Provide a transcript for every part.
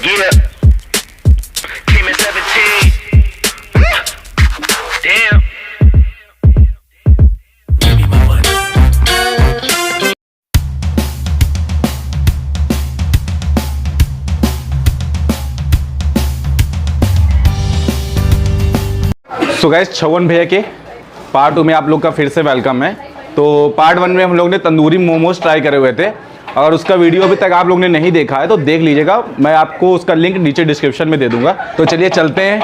Yeah. Came at 17. Damn. So guys, Chhavan भैया के part 2 में आप लोग का फिर से वेलकम है। तो पार्ट 1 में हम लोग ने तंदूरी मोमोज ट्राई करे हुए थे और उसका वीडियो अभी तक आप लोग ने नहीं देखा है तो देख लीजिएगा, मैं आपको उसका लिंक नीचे डिस्क्रिप्शन में दे दूंगा। तो चलिए चलते हैं,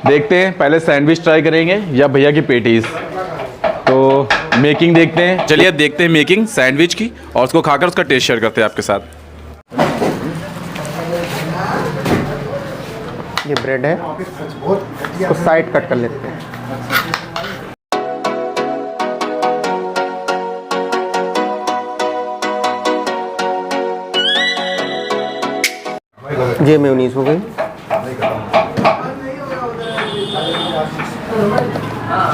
देखते हैं। पहले सैंडविच ट्राई करेंगे या भैया की पेटीज। तो मेकिंग देखते हैं, चलिए देखते हैं मेकिंग सैंडविच की और उसको खाकर उसका टेस्ट शेयर करते हैं आपके साथ। ये ब्रेड है, इसको साइड कट कर लेते हैं। ये मेयोनीज हो गई,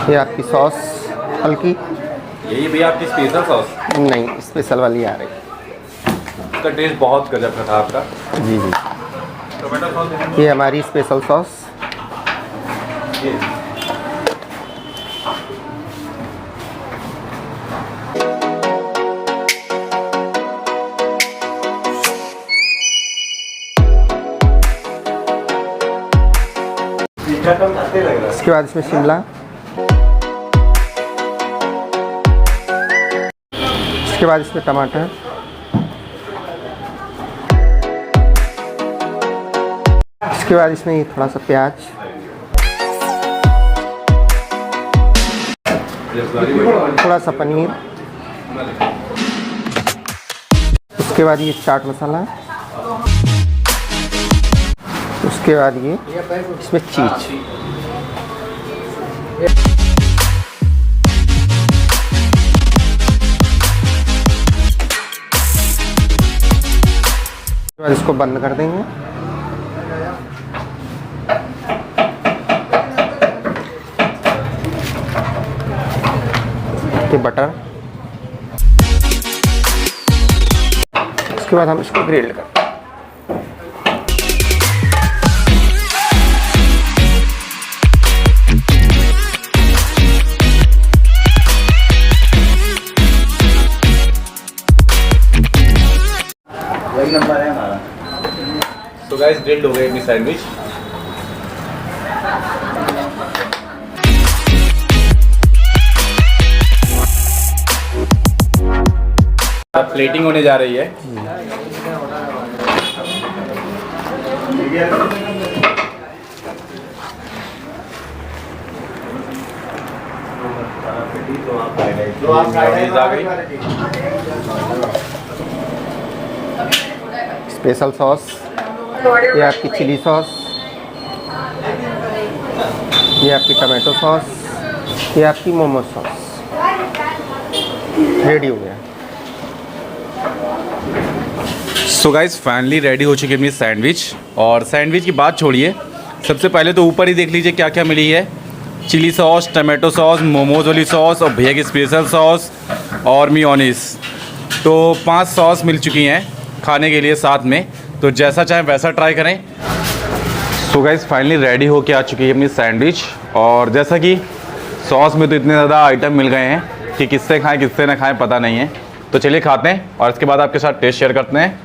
ये आपकी सॉस हल्की, यही भैया आपकी स्पेशल सॉस? नहीं, स्पेशल वाली आ रही। उसका टेस्ट बहुत गजब का था आपका। जी जी, टोमेटो सॉस ये हमारी स्पेशल सॉस। इसके बाद इसमें शिमला, इसके बाद इसमें टमाटर, इसके बाद इसमें ये थोड़ा सा प्याज, थोड़ा सा पनीर, उसके बाद ये चाट मसाला, उसके बाद ये इसमें चीज, उसके बाद इसको बंद कर देंगे। ये बटर, उसके बाद हम इसको ग्रिल्ड करते हैं। तो गाइस, ग्रिल्ड हो गए अपनी सैंडविच। अब प्लेटिंग होने जा रही है। मेयोनीज आ गई, स्पेशल सॉस, ये आपकी चिली सॉस, ये आपकी टमाटो सॉस, ये आपकी मोमो सॉस। रेडी हो गया। सो गाइस, फाइनली रेडी हो चुकी है अपनी सैंडविच। और सैंडविच की बात छोड़िए, सबसे पहले तो ऊपर ही देख लीजिए क्या क्या मिली है। Chilli sauce, tomato sauce, momos वाली सॉस और भैया की स्पेशल सॉस और मेयोनीज। तो 5 सॉस मिल चुकी हैं खाने के लिए साथ में, तो जैसा चाहें वैसा ट्राई करें। सो गाइस, फाइनली रेडी होके आ चुकी है अपनी सैंडविच। और जैसा कि सॉस में तो इतने ज़्यादा आइटम मिल गए हैं कि किससे खाएं किससे ना खाएं पता नहीं है। तो चलिए खाते हैं और इसके बाद आपके साथ टेस्ट शेयर करते हैं।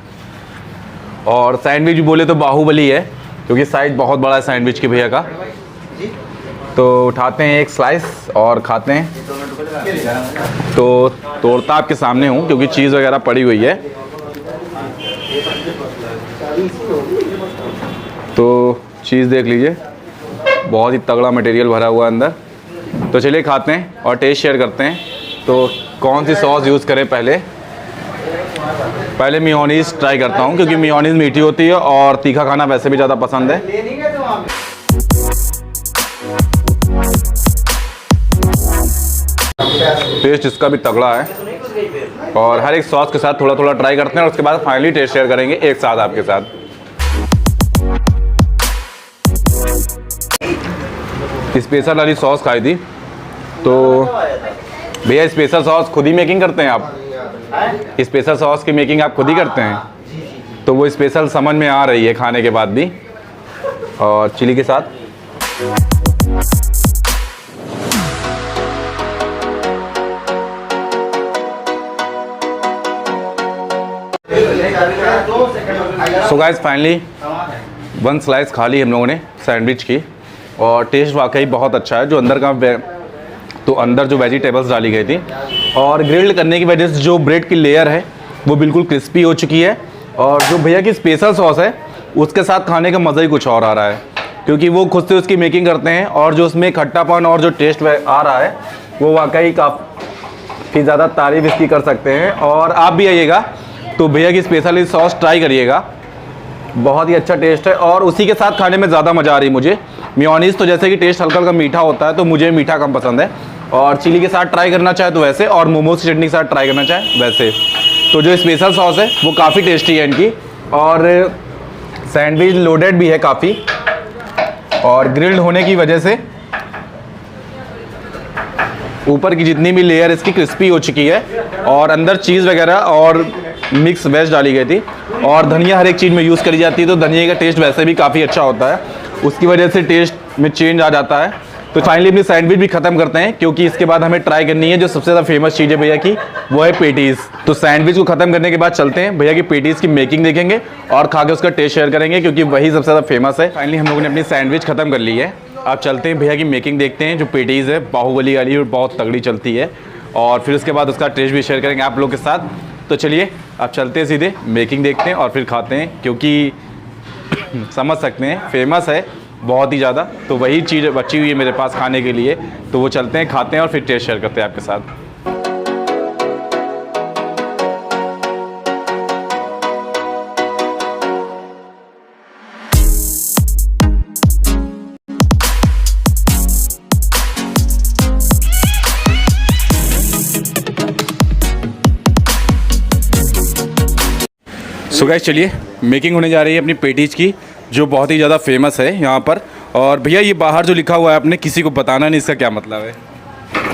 और सैंडविच भी बोले तो बाहुबली है, क्योंकि साइज़ बहुत बड़ा है सैंडविच की भैया का। तो उठाते हैं एक स्लाइस और खाते हैं। तो तोड़ता आपके सामने हूँ क्योंकि चीज़ वगैरह पड़ी हुई है। तो चीज़ देख लीजिए, बहुत ही तगड़ा मटेरियल भरा हुआ है अंदर। तो चलिए खाते हैं और टेस्ट शेयर करते हैं। तो कौन सी सॉस यूज़ करें? पहले मेयोनीज़ ट्राई करता हूँ, क्योंकि मेयोनीज़ मीठी होती है और तीखा खाना वैसे भी ज़्यादा पसंद है। टेस्ट इसका भी तगड़ा है और हर एक सॉस के साथ थोड़ा थोड़ा ट्राई करते हैं और उसके बाद फाइनली टेस्ट शेयर करेंगे एक साथ आपके साथ। स्पेशल वाली सॉस खाई थी। तो भैया, स्पेशल सॉस खुद ही मेकिंग करते हैं आप? स्पेशल सॉस की मेकिंग आप खुद ही करते हैं? तो वो स्पेशल समझ में आ रही है खाने के बाद भी, और चिली के साथ। सो गाइस फाइनली 1 स्लाइस खा ली हम लोगों ने सैंडविच की, और टेस्ट वाकई बहुत अच्छा है। जो अंदर का तो अंदर जो वेजिटेबल्स डाली गई थी और ग्रिल्ड करने की वजह से जो ब्रेड की लेयर है वो बिल्कुल क्रिस्पी हो चुकी है, और जो भैया की स्पेशल सॉस है उसके साथ खाने का मज़ा ही कुछ और आ रहा है, क्योंकि वो खुद से उसकी मेकिंग करते हैं, और जो उसमें खट्टापन और जो टेस्ट आ रहा है वो वाकई काफ़ी ज़्यादा तारीफ इसकी कर सकते हैं। और आप भी आइएगा तो भैया की स्पेशल सॉस ट्राई करिएगा, बहुत ही अच्छा टेस्ट है, और उसी के साथ खाने में ज़्यादा मज़ा आ रही है मुझे। मेयोनीज़ तो जैसे कि टेस्ट हल्का हल्का मीठा होता है, तो मुझे मीठा कम पसंद है, और चिली के साथ ट्राई करना चाहे तो वैसे, और मोमोज की चटनी के साथ ट्राई करना चाहे वैसे। तो जो स्पेशल सॉस है वो काफ़ी टेस्टी है इनकी, और सैंडविच लोडेड भी है काफ़ी, और ग्रिल्ड होने की वजह से ऊपर की जितनी भी लेयर इसकी क्रिस्पी हो चुकी है, और अंदर चीज़ वगैरह और मिक्स वेज डाली गई थी, और धनिया हर एक चीज़ में यूज़ करी जाती है, तो धनिया का टेस्ट वैसे भी काफ़ी अच्छा होता है, उसकी वजह से टेस्ट में चेंज आ जाता है। तो फाइनली अपनी सैंडविच भी ख़त्म करते हैं, क्योंकि इसके बाद हमें ट्राई करनी है जो सबसे ज़्यादा फेमस चीज़ है भैया की, वो है पेटीज़। तो सैंडविच को ख़त्म करने के बाद चलते हैं भैया की पेटीज़ की मेकिंग देखेंगे और खा के उसका टेस्ट शेयर करेंगे, क्योंकि वही सबसे ज़्यादा फेमस है। फाइनली हम लोगों ने अपनी सैंडविच ख़त्म कर ली है, अब चलते हैं भैया की मेकिंग देखते हैं। जो पेटीज़ है बाहुबली वाली और बहुत तगड़ी चलती है, और फिर उसके बाद उसका टेस्ट भी शेयर करेंगे आप लोग के साथ। तो चलिए अब चलते हैं सीधे मेकिंग देखते हैं और फिर खाते हैं, क्योंकि समझ सकते हैं फेमस है बहुत ही ज़्यादा, तो वही चीज़ बची हुई है मेरे पास खाने के लिए। तो वो चलते हैं, खाते हैं और फिर टेस्ट शेयर करते हैं आपके साथ। सो गाइस चलिए मेकिंग होने जा रही है अपनी पेटीज की, जो बहुत ही ज़्यादा फेमस है यहाँ पर। और भैया ये बाहर जो लिखा हुआ है आपने किसी को बताना नहीं, इसका क्या मतलब है?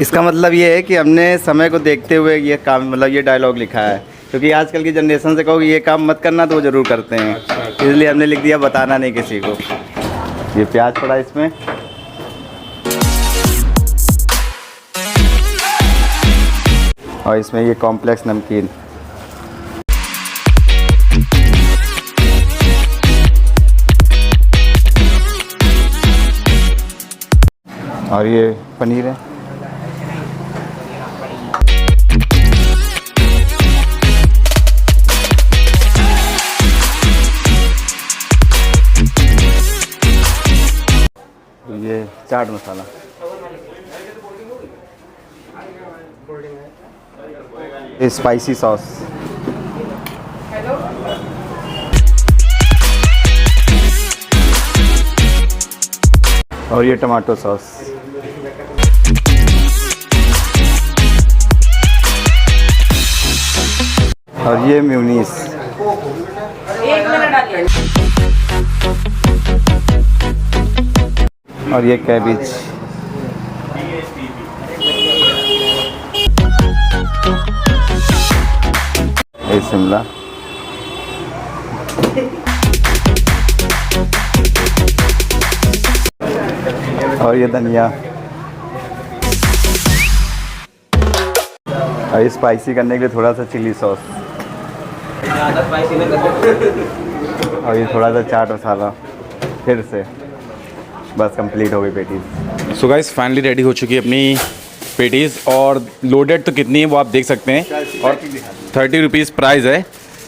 इसका मतलब ये है कि हमने समय को देखते हुए ये काम, मतलब ये डायलॉग लिखा है, क्योंकि आजकल की जनरेशन से कहो कि ये काम मत करना तो वो ज़रूर करते हैं, इसलिए हमने लिख दिया बताना नहीं किसी को। ये प्याज पड़ा इसमें, और इसमें ये कॉम्प्लेक्स नमकीन, और ये पनीर है। ये चाट मसाला, ये स्पाइसी सॉस, और ये टमाटो सॉस, और ये मेयोनीज, और ये कैबेज, ये शिमला, और ये धनिया, और ये स्पाइसी करने के लिए थोड़ा सा चिली सॉस, और ये थोड़ा सा चाट मसाला, फिर से बस कंप्लीट हो गई patties. So guys finally ready हो चुकी है अपनी पेटीज़, और लोडेड तो कितनी है वो आप देख सकते हैं, और 30 रुपीज़ प्राइस है,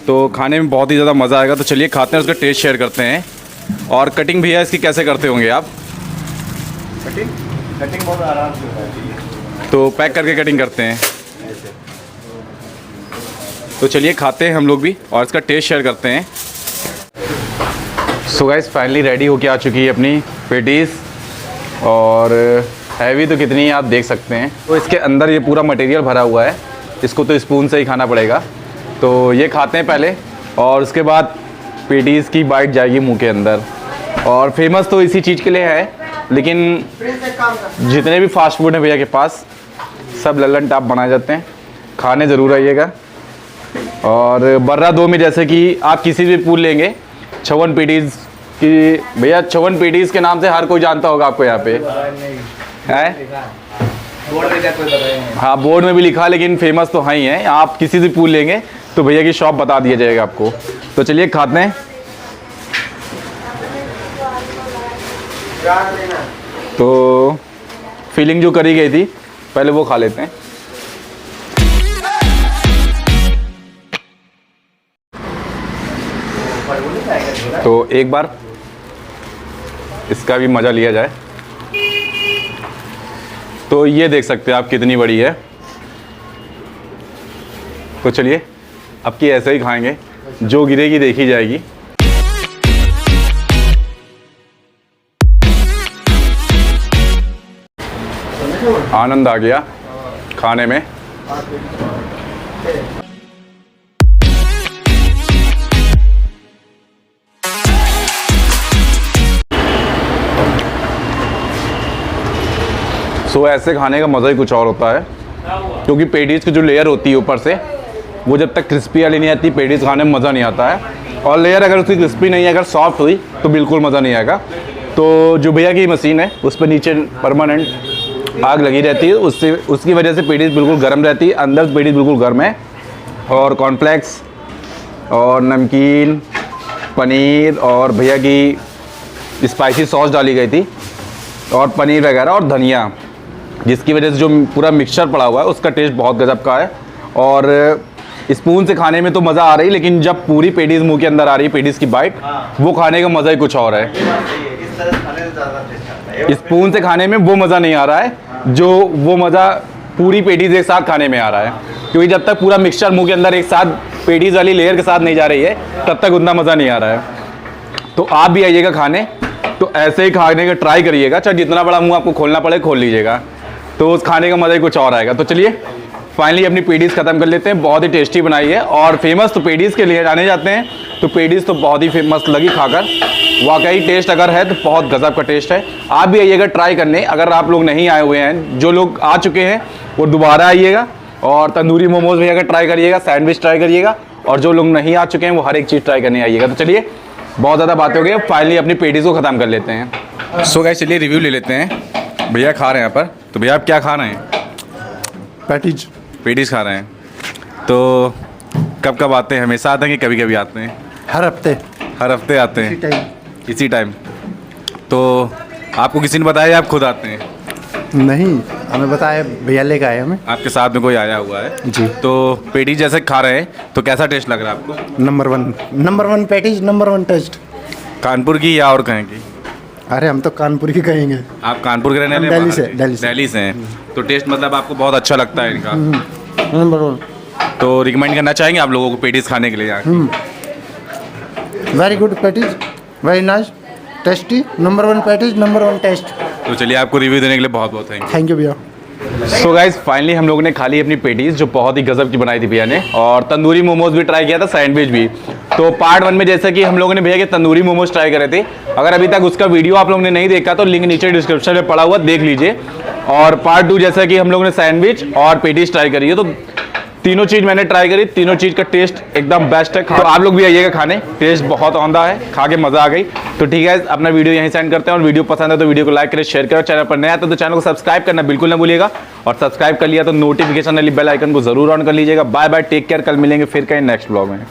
तो खाने में बहुत ही ज़्यादा मज़ा आएगा। तो चलिए खाते हैं, उसका टेस्ट शेयर करते हैं। और कटिंग भैया इसकी कैसे करते होंगे आप? कटिंग बहुत आराम से हो जाती है, तो पैक करके कटिंग करते हैं। तो चलिए खाते हैं हम लोग भी और इसका टेस्ट शेयर करते हैं। सो गाइस फाइनली रेडी होके आ चुकी है अपनी पेटीज़, और हैवी तो कितनी है आप देख सकते हैं। तो इसके अंदर ये पूरा मटेरियल भरा हुआ है, इसको तो स्पून से ही खाना पड़ेगा। तो ये खाते हैं पहले, और उसके बाद पेटीज़ की बाइट जाएगी मुंह के अंदर। और फेमस तो इसी चीज़ के लिए है, लेकिन जितने भी फास्ट फूड हैं भैया के पास सब लल्लन टाप बनाए जाते हैं, खाने ज़रूर आइएगा। और बर्रा 2 में जैसे कि आप किसी भी पूल लेंगे 56 पेटीज की, भैया 56 पेटीज के नाम से हर कोई जानता होगा आपको यहाँ पे है। हाँ बोर्ड में भी लिखा, लेकिन फेमस तो है ही है। आप किसी से पूल लेंगे तो भैया की शॉप बता दिया जाएगा आपको। तो चलिए खाते हैं। तो फीलिंग जो करी गई थी पहले वो खा लेते हैं। तो एक बार इसका भी मज़ा लिया जाए। तो ये देख सकते हैं आप कितनी बड़ी है। तो चलिए अब की ऐसे ही खाएंगे, जो गिरेगी देखी जाएगी। आनंद आ गया खाने में। सो ऐसे खाने का मज़ा ही कुछ और होता है, क्योंकि पेटीज की जो लेयर होती है ऊपर से, वो जब तक क्रिस्पी वाली नहीं आती पेटीज खाने में मज़ा नहीं आता है। और लेयर अगर उसकी क्रिस्पी नहीं है, अगर सॉफ्ट हुई तो बिल्कुल मज़ा नहीं आएगा। तो जो भैया की मशीन है उस पर नीचे परमानेंट आग लगी रहती है, उससे उसकी वजह से पेटीज बिल्कुल गर्म रहती है, अंदर पेटीज बिल्कुल गर्म है। और कॉर्नफ्लेक्स और नमकीन, पनीर और भैया की स्पाइसी सॉस डाली गई थी, और पनीर वगैरह और धनिया, जिसकी वजह से जो पूरा मिक्सचर पड़ा हुआ है उसका टेस्ट बहुत गजब का है। और स्पून से खाने में तो मज़ा आ रही, लेकिन जब पूरी पेटीज मुंह के अंदर आ रही है, पेटीज की बाइट, वो खाने का मज़ा ही कुछ और है। स्पून से खाने में वो मज़ा नहीं आ रहा है जो वो मज़ा पूरी पेटीज एक साथ खाने में आ रहा है, क्योंकि जब तक पूरा मिक्सचर मुंह के अंदर एक साथ पेटीज वाली लेयर के साथ नहीं जा रही है तब तक उतना मज़ा नहीं आ रहा है। तो आप भी आइएगा खाने, तो ऐसे ही खाने का ट्राई करिएगा, चाहे जितना बड़ा मुंह आपको खोलना पड़े खोल लीजिएगा, तो उस खाने का मज़ा ही कुछ और आएगा। तो चलिए फाइनली अपनी पेटीज ख़त्म कर लेते हैं। बहुत ही टेस्टी बनाई है, और फेमस तो पेटीज के लिए जाने जाते हैं, तो पेटीज तो बहुत ही फेमस लगी खाकर। वाकई टेस्ट अगर है तो बहुत गजब का टेस्ट है। आप भी आइएगा ट्राई करने, अगर आप लोग नहीं आए हुए हैं, जो लोग आ चुके हैं वो दोबारा आइएगा। और तंदूरी मोमोज भी अगर ट्राई करिएगा, सैंडविच ट्राई करिएगा, और जो लोग नहीं आ चुके हैं वो हर एक चीज़ ट्राई करने आइएगा। तो चलिए बहुत ज़्यादा बातें हो गई, फाइनली अपनी पेटीज को ख़त्म कर लेते हैं। सो गाइस चलिए रिव्यू ले लेते हैं। भैया खा रहे हैं यहाँ पर, तो भैया आप क्या खा रहे हैं? पेटीज खा रहे हैं। तो कब कब आते हैं? हमेशा आते हैं कि कभी कभी आते हैं? हर हफ्ते आते हैं इसी टाइम। तो आपको किसी ने बताया या आप खुद आते हैं? नहीं, हमें बताया, भैया लेके आए हमें। आपके साथ में कोई आया हुआ है जी। तो पेटीज जैसे खा रहे हैं तो कैसा टेस्ट लग रहा है आपको? Number one patties, number one taste. Kanpur की या और कहीं की? अरे हम तो कानपुर की कहेंगे। आप कानपुर के रहने वाले? दिल्ली से हैं। तो टेस्ट मतलब आपको बहुत अच्छा लगता है इनका? Number one. तो रिकमेंड करना चाहेंगे आप लोगों को पेटीज खाने के लिए यहाँ? Very good patties, very nice, tasty, number one patties, number one taste. तो चलिए आपको रिव्यू देने के लिए बहुत बहुत थैंक यू भैया। सो गाइस फाइनली हम लोगों ने खा ली अपनी पेटीज, जो बहुत ही गजब की बनाई थी भैया ने, और तंदूरी मोमोज भी ट्राई किया था, सैंडविच भी। तो पार्ट 1 में जैसे कि हम लोगों ने भैया के तंदूरी मोमोज ट्राई करे थे, अगर अभी तक उसका वीडियो आप लोगों ने नहीं देखा तो लिंक नीचे डिस्क्रिप्शन में पड़ा हुआ, देख लीजिए। और पार्ट 2 जैसा कि हम लोगों ने सैंडविच और पेटीज ट्राई करी है, तो तीनों चीज़ मैंने ट्राई करी, तीनों चीज़ का टेस्ट एकदम बेस्ट है। तो आप लोग भी आइएगा खाने, टेस्ट बहुत औंधा है, खा के मज़ा आ गई। तो ठीक है, अपना वीडियो यहीं सेंड करते हैं, और वीडियो पसंद है तो वीडियो को लाइक करें, शेयर करें। चैनल पर नया आता तो चैनल को सब्सक्राइब करना बिल्कुल ना भूलिएगा, और सब्सक्राइब कर लिया तो नोटिफिकेशन वाली बेल आइकन को जरूर ऑन कर लीजिएगा। बाय बाय, टेक केयर, कल मिलेंगे फिर कहीं नेक्स्ट ब्लॉग में।